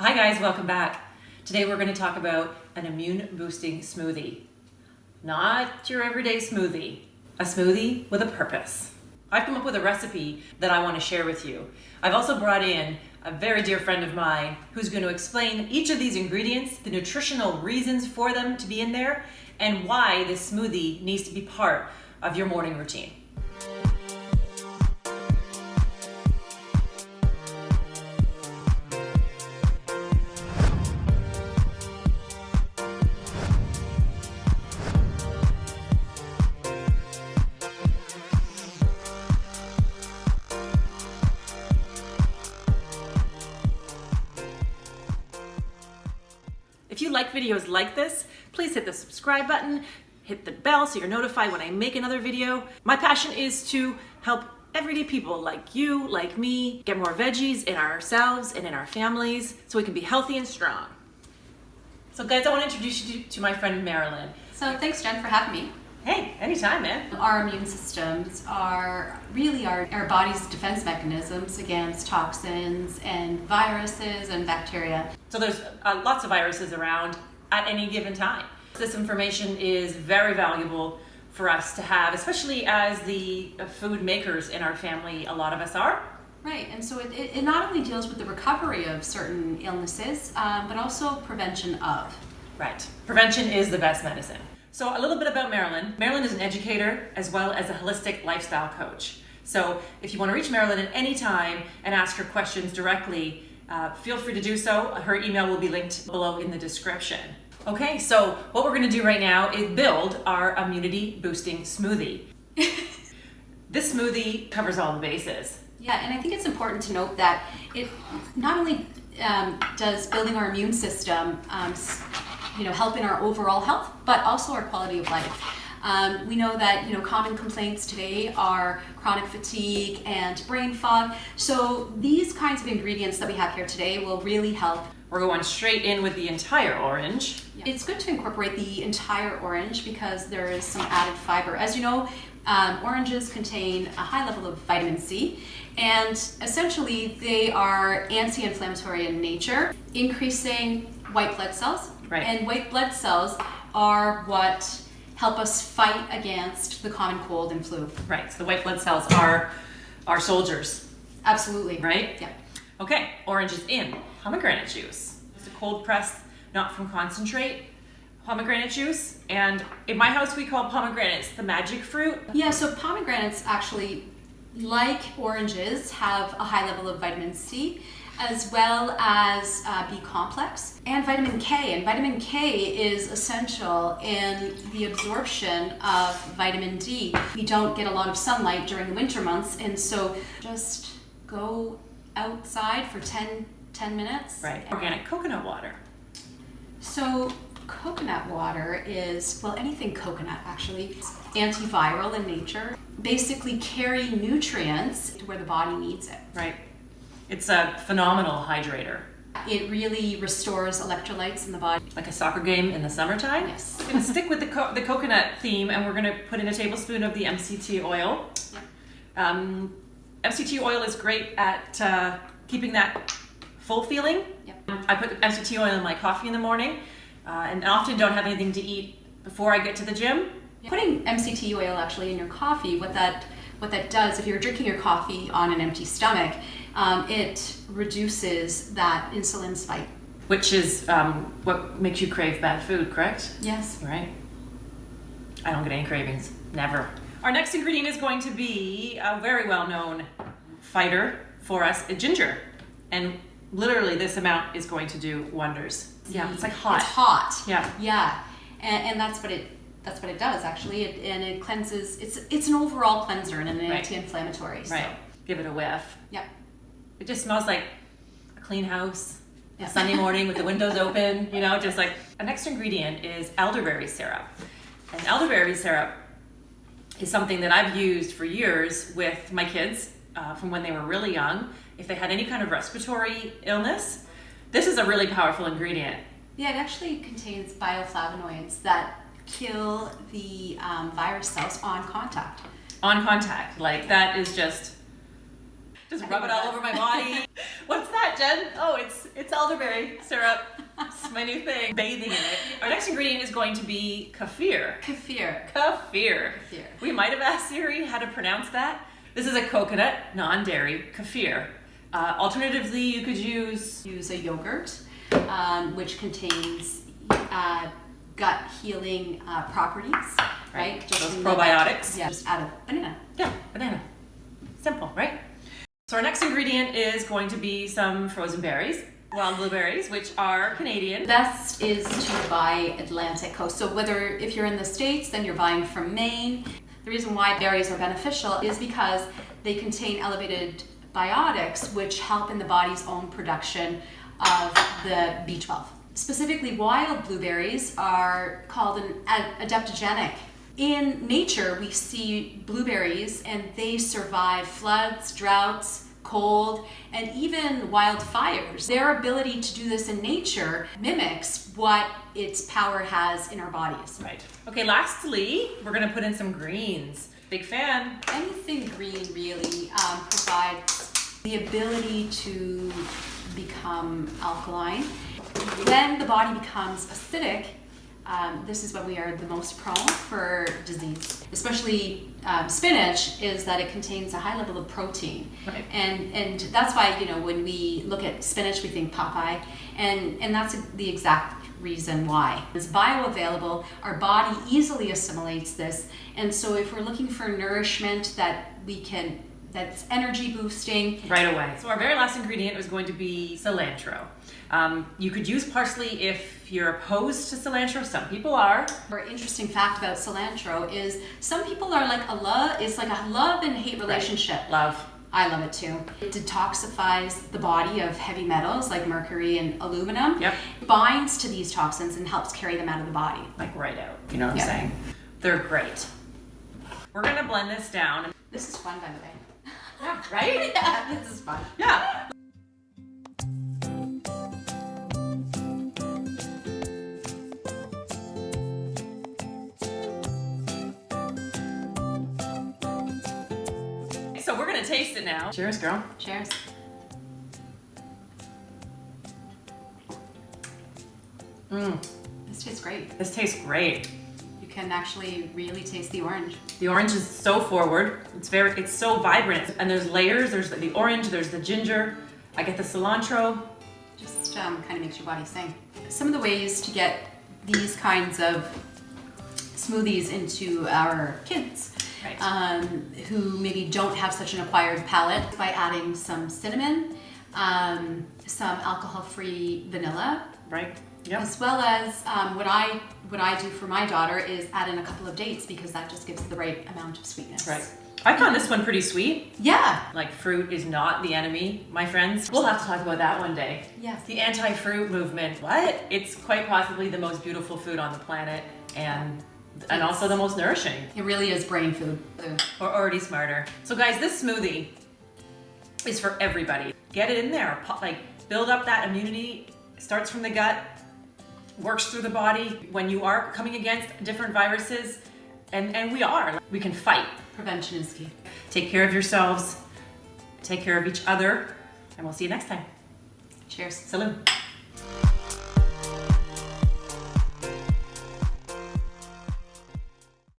Hi guys, welcome back. Today we're going to talk about an immune boosting smoothie. Not your everyday smoothie, a smoothie with a purpose. I've come up with a recipe that I want to share with you. I've also brought in a very dear friend of mine who's going to explain each of these ingredients, the nutritional reasons for them to be in there, and why this smoothie needs to be part of your morning routine. If you like videos like this, please hit the subscribe button, hit the bell so you're notified when I make another video. My passion is to help everyday people like you, like me, get more veggies in ourselves and in our families so we can be healthy and strong. So guys, I want to introduce you to my friend Marilyn. So thanks, Jen, for having me. Hey, anytime, man. Our immune systems are really our body's defense mechanisms against toxins and viruses and bacteria. So there's lots of viruses around at any given time. This information is very valuable for us to have, especially as the food makers in our family, a lot of us are. Right, and so it not only deals with the recovery of certain illnesses, but also prevention of. Right, prevention is the best medicine. So a little bit about Marilyn. Marilyn is an educator as well as a holistic lifestyle coach. So if you want to reach Marilyn at any time and ask her questions directly, feel free to do so. Her email will be linked below in the description. Okay, so what we're going to do right now is build our immunity boosting smoothie. This smoothie covers all the bases. Yeah, and I think it's important to note that it not only does building our immune system help in our overall health, but also our quality of life. We know that common complaints today are chronic fatigue and brain fog. So these kinds of ingredients that we have here today will really help. We're going straight in with the entire orange. Yeah. It's good to incorporate the entire orange because there is some added fiber. As you know, oranges contain a high level of vitamin C, and essentially they are anti-inflammatory in nature, increasing white blood cells. Right. And white blood cells are what help us fight against the common cold and flu. Right, so the white blood cells are our soldiers. Absolutely. Right? Yeah. Okay, orange is in. Pomegranate juice. It's a cold pressed, not from concentrate, pomegranate juice. And in my house we call pomegranates the magic fruit. Yeah, so pomegranates actually, like oranges, have a high level of vitamin C, as well as B complex and vitamin K. And vitamin K is essential in the absorption of vitamin D. We don't get a lot of sunlight during the winter months, and so just go outside for 10 minutes. Right. Organic coconut water. So coconut water is, well, anything coconut actually, it's antiviral in nature, basically carry nutrients to where the body needs it. Right. It's a phenomenal hydrator. It really restores electrolytes in the body. Like a soccer game in the summertime. Yes. We're going to stick with the coconut theme, and we're going to put in a tablespoon of the MCT oil. Yeah. MCT oil is great at keeping that full feeling. Yep. I put MCT oil in my coffee in the morning, and often don't have anything to eat before I get to the gym. Putting MCT oil actually in your coffee, what that does, if you're drinking your coffee on an empty stomach, it reduces that insulin spike. Which is what makes you crave bad food, correct? Yes. Right. I don't get any cravings. Never. Our next ingredient is going to be a very well-known fighter for us, ginger. And literally this amount is going to do wonders. Yeah, it's like hot. It's hot. Yeah. Yeah. And that's what it does actually. It cleanses. It's an overall cleanser and an anti-inflammatory. So. Right. Give it a whiff. Yep. It just smells like a clean house, a Sunday morning with the windows open, just like. Our next ingredient is elderberry syrup. And elderberry syrup is something that I've used for years with my kids from when they were really young. If they had any kind of respiratory illness, this is a really powerful ingredient. Yeah, it actually contains bioflavonoids that kill the virus cells on contact. On contact, like that is just Just rub it all over my body. What's that, Jen? Oh, it's elderberry syrup. It's my new thing. Bathing in it. Our next ingredient is going to be kefir. Kefir. We might have asked Siri how to pronounce that. This is a coconut, non-dairy kefir. Alternatively, you could use a yogurt, which contains gut healing properties, right? Those probiotics. Yeah, just add a banana. Yeah, banana. Simple, right? So our next ingredient is going to be some frozen berries, wild blueberries, which are Canadian. Best is to buy Atlantic coast. So if you're in the States, then you're buying from Maine. The reason why berries are beneficial is because they contain elevated biotics, which help in the body's own production of the B12. Specifically, wild blueberries are called an adaptogenic. In nature, we see blueberries and they survive floods, droughts, cold, and even wildfires. Their ability to do this in nature mimics what its power has in our bodies. Right. Okay, lastly, we're gonna put in some greens. Big fan. Anything green really provides the ability to become alkaline. When the body becomes acidic, this is when we are the most prone for disease. Especially spinach is that it contains a high level of protein. Right. And that's why, when we look at spinach, we think Popeye. And that's the exact reason why. It's bioavailable, our body easily assimilates this. And so if we're looking for nourishment that's energy boosting. Right away. So our very last ingredient is going to be cilantro. You could use parsley if you're opposed to cilantro. Some people are. An interesting fact about cilantro is some people are like it's like a love and hate relationship. Right. Love. I love it too. It detoxifies the body of heavy metals like mercury and aluminum. Yep. It binds to these toxins and helps carry them out of the body. Like right out. You know what I'm saying? They're great. We're gonna blend this down. This is fun, by the way. Yeah, right? Yeah, this is fun. Yeah. So we're gonna taste it now. Cheers, girl. Cheers. This tastes great. This tastes great. You can actually really taste the orange. The orange is so forward. It's so vibrant. And there's layers. There's the orange, there's the ginger. I get the cilantro. Just kind of makes your body sing. Some of the ways to get these kinds of smoothies into our kids, right. Who maybe don't have such an acquired palate, by adding some cinnamon, some alcohol-free vanilla, right. Yep. as well as what I do for my daughter is add in a couple of dates because that just gives the right amount of sweetness. Right. I found this one pretty sweet. Yeah. Like, fruit is not the enemy, my friends. We'll have to talk about that one day. Yes. The anti-fruit movement. What? It's quite possibly the most beautiful food on the planet and also the most nourishing. It really is brain food. We're already smarter. So guys, this smoothie is for everybody. Get it in there. Build up that immunity. It starts from the gut, works through the body. When you are coming against different viruses, and we can fight. Prevention is key. Take care of yourselves, take care of each other, and we'll see you next time. Cheers. Salud.